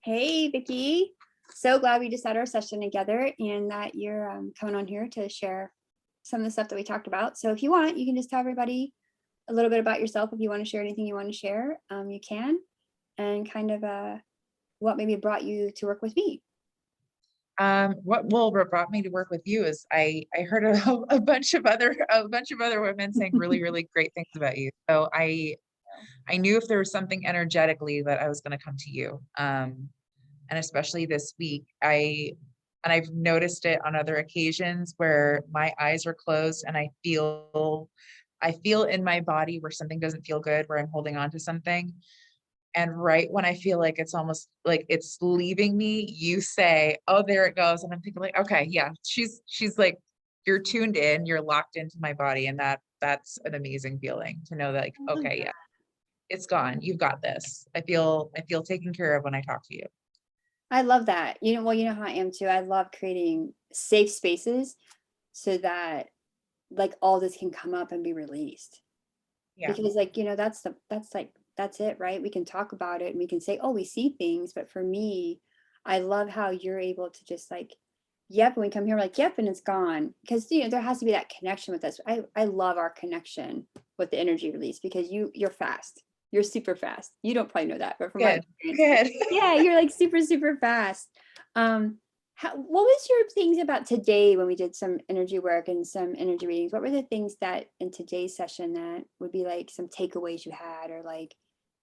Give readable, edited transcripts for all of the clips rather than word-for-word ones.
Hey, Vicky. So glad we just had our session together and that you're coming on here to share some of the stuff that we talked about. So if you want, you can just tell everybody a little bit about yourself. If you want to share anything you want to share, you can, and kind of what maybe brought you to work with me. What brought me to work with you is I heard a bunch of other women saying really great things about you. So I knew if there was something energetically that I was going to come to you. And especially this week, I've noticed it on other occasions where my eyes are closed and I feel in my body where something doesn't feel good, where I'm holding on to something. And right when I feel like it's almost like it's leaving me, you say, "Oh, there it goes." And I'm thinking like, okay, yeah, she's like, you're tuned in, you're locked into my body. And that's an amazing feeling to know that like, I love okay, that. yeah, it's gone. You've got this. I feel taken care of when I talk to you. I love that. Well, you know how I am too. I love creating safe spaces so that like all this can come up and be released. Yeah. Because like, that's it, right? We can talk about it and we can say, oh, we see things, but for me, I love how you're able to just like, yep, when we come here, we're like, yep, and it's gone. Because there has to be that connection with us. I love our connection with the energy release because you're fast. You're super fast. You don't probably know that, but from my Good. experience, Good. yeah, you're like super fast. Um, what was your things about today when we did some energy work and some energy readings? What were the things that in today's session that would be like some takeaways you had, or like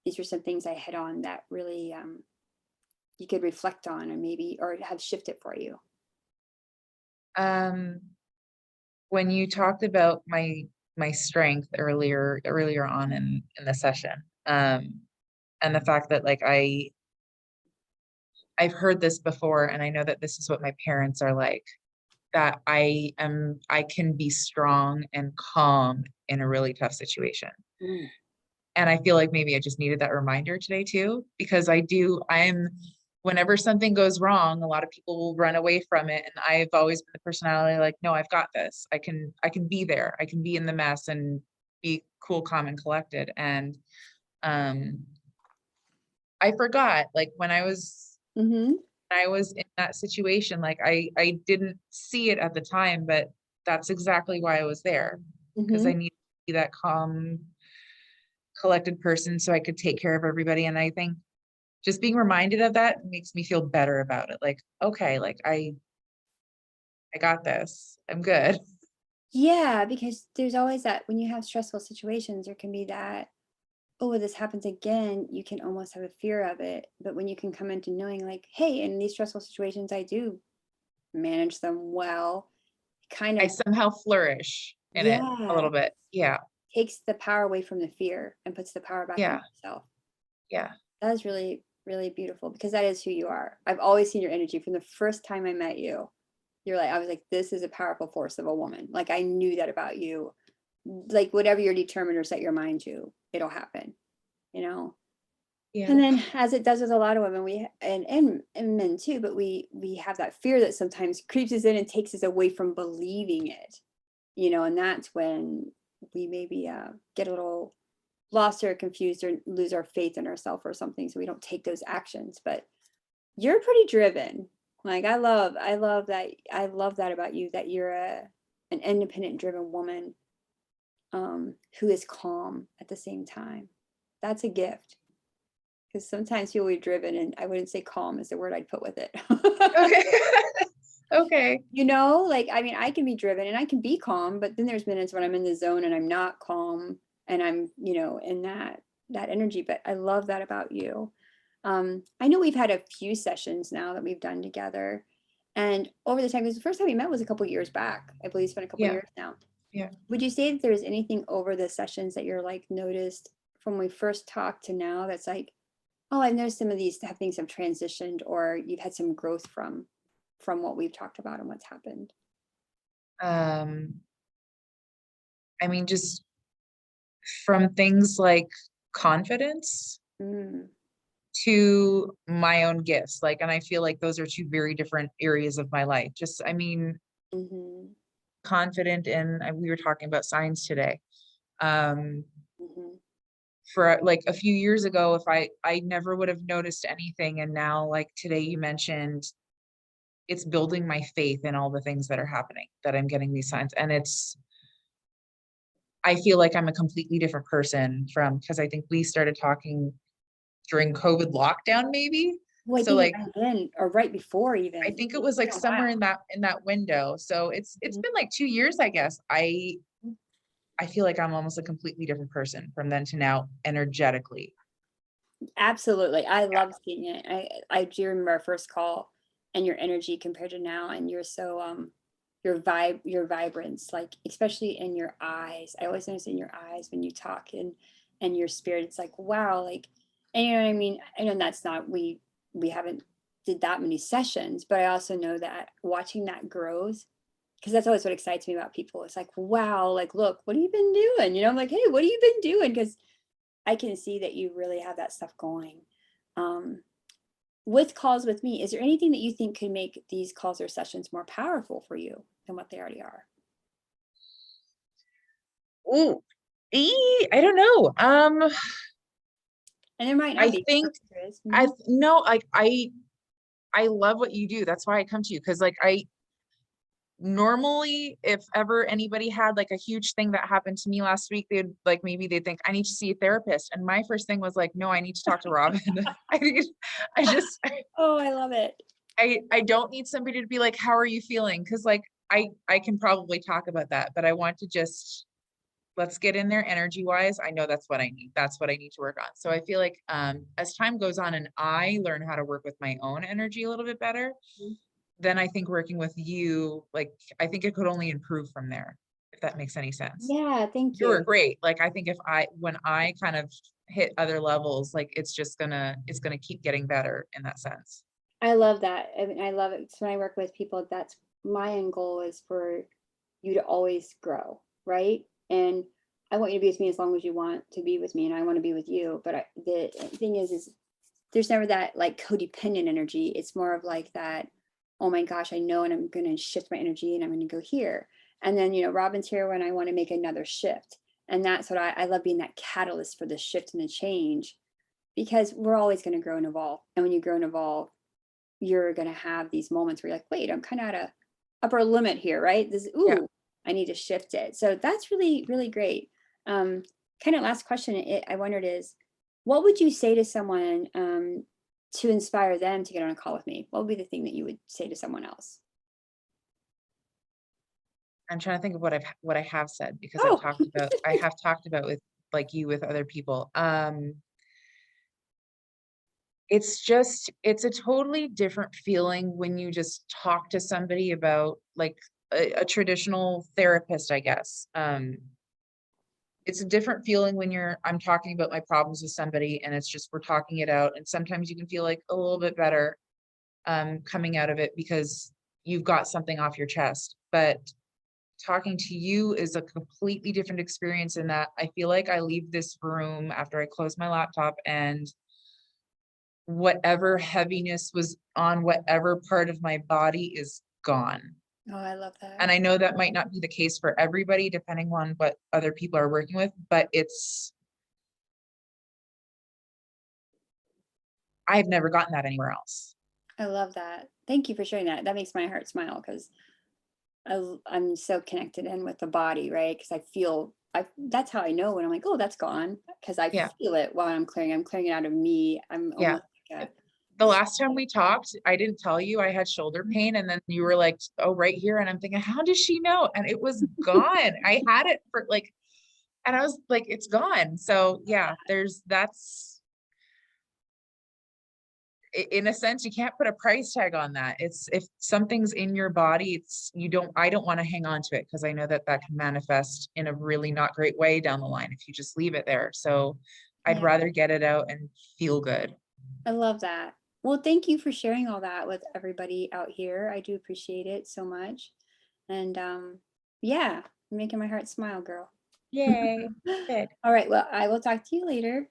these were some things I hit on that really you could reflect on and maybe or have shifted for you? Um, when you talked about my strength earlier on in the session, and the fact that like I've heard this before, and I know that this is what my parents are like, that I can be strong and calm in a really tough situation. Mm. And I feel like maybe I just needed that reminder today too, because whenever something goes wrong, a lot of people will run away from it. And I've always been the personality like, no, I've got this. I can be there. I can be in the mess and be cool, calm, and collected. And um I forgot, like Mm-hmm. when I was in that situation, like I didn't see it at the time, but that's exactly why I was there. Because Mm-hmm. I need to be that calm, collected person so I could take care of everybody. And I think just being reminded of that makes me feel better about it. Like, okay, like I got this. I'm good. Yeah, because there's always that when you have stressful situations, there can be that, oh, when this happens again, you can almost have a fear of it. But when you can come into knowing, like, hey, in these stressful situations, I do manage them well, kind I of, somehow flourish in it a yeah, little bit. Yeah. takes the power away from the fear and puts the power back in Yeah. yourself. Yeah. That is really beautiful because that is who you are. I've always seen your energy from the first time I met you. You're like, I was like, this is a powerful force of a woman. Like I knew that about you. Like whatever you're determined or set your mind to, it'll happen, you know? Yeah. And then as it does with a lot of women, and men too, but we have that fear that sometimes creeps us in and takes us away from believing it, and that's when we maybe get a little lost or confused or lose our faith in ourselves or something, so we don't take those actions. But you're pretty driven. Like I love that about you, that you're an independent driven woman, who is calm at the same time. That's a gift because sometimes people are driven, and I wouldn't say calm is the word I'd put with it. Okay. Okay. Like I mean, I can be driven and I can be calm, but then there's minutes when I'm in the zone and I'm not calm and I'm, in that energy. But I love that about you. I know we've had a few sessions now that we've done together, and over the time, because the first time we met was a couple years back. I believe it's been a couple Yeah. years now. Yeah. Would you say that there's anything over the sessions that you're like noticed from when we first talked to now that's like, oh, I've noticed some of these things have transitioned, or you've had some growth from what we've talked about and what's happened? Um, I mean, just from things like confidence Mm, to my own gifts. Like, and I feel like those are two very different areas of my life. Just, I mean, mhm, confident in, we were talking about signs today. Um, mhm. for like a few years ago, if I never would have noticed anything. And now, like today you mentioned, it's building my faith in all the things that are happening, that I'm getting these signs. And I feel like I'm a completely different person from, because I think we started talking during COVID lockdown, maybe. Well, I So think it like, might have been, or right before I even. think it It's was like been a while. somewhere in that window. So it's Mhm. been like 2 years, I guess. I feel like I'm almost a completely different person from then to now, energetically. Absolutely. I love seeing it. I do remember our first call and your energy compared to now, and you're so your vibrance, like especially in your eyes. I always notice in your eyes when you talk and your spirit. It's like wow, like and you know what I mean? I know that's not we haven't did that many sessions, but I also know that watching that growth, because that's always what excites me about people. It's like, wow, like look, what have you been doing? You know, I'm like, hey, what have you been doing? Because I can see that you really have that stuff going. Um, with calls with me, is there anything that you think could make these calls or sessions more powerful for you than what they already are? Ooh, I don't know. And there might not I be. think There is. I Mhm. no, like I love what you do. That's why I come to you, because like I normally, if ever anybody had like a huge thing that happened to me last week, they'd like, maybe they'd think I need to see a therapist. And my first thing was like, no, I need to talk to Robin. I need, I just, Oh, I love it. I don't need somebody to be like, how are you feeling? Because like I can probably talk about that, but I want to just, let's get in there energy wise. I know that's what I need. That's what I need to work on. So I feel like as time goes on and I learn how to work with my own energy a little bit better, Mhm. then I think working with you, like I think it could only improve from there, if that makes any sense. Yeah, thank You were you. great. Like I think if I when I kind of hit other levels, like it's gonna keep getting better in that sense. I love that. I mean, I love it. So when I work with people, that's my end goal is for you to always grow, right? And I want you to be with me as long as you want to be with me, and I want to be with you. But the thing is there's never that like codependent energy. It's more of like that, oh my gosh, I know, and I'm going to shift my energy and I'm going to go here. And then, you know, Robin's here when I want to make another shift. And that's what I love being that catalyst for the shift and the change because we're always going to grow and evolve. And when you grow and evolve, you're going to have these moments where you're like, wait, I'm kind of at a upper limit here, right? This, Yeah. ooh, I need to shift it. So that's really, really great. Um, kind of last question I wondered is, what would you say to someone to inspire them to get on a call with me? What would be the thing that you would say to someone else? I'm trying to think of what I have said, because Oh, I have talked about with like you with other people. It's just it's a totally different feeling when you just talk to somebody about like a traditional therapist, I guess. It's a different feeling when I'm talking about my problems with somebody and it's just we're talking it out. And sometimes you can feel like a little bit better coming out of it because you've got something off your chest. But talking to you is a completely different experience in that I feel like I leave this room after I close my laptop and whatever heaviness was on whatever part of my body is gone. oh, I love that. And I know that might not be the case for everybody, depending on what other people are working with, but I've never gotten that anywhere else. I love that. Thank you for sharing that. That makes my heart smile because I'm so connected in with the body, right? Because I feel that's how I know when I'm like, oh, that's gone because I Yeah. feel it while I'm clearing. I'm clearing it out of me. I'm Yeah. almost like The last time we talked, I didn't tell you I had shoulder a pain, and then you were like, oh, right here. And I'm thinking, how does she know? And it was gone. I had it for like, and I was like, it's gone. So yeah, that's in a sense, you can't put a price tag on that. It's if something's in your body, I don't want to hang on to it because I know that that can manifest in a really not great way down the line if you just leave it there. So I'd yeah, rather get it out and feel good. I love that. Well, thank you for sharing all that with everybody out here. I do appreciate it so much. And yeah, you're making my heart smile, girl. Yay. Good. All right. Well, I will talk to you later.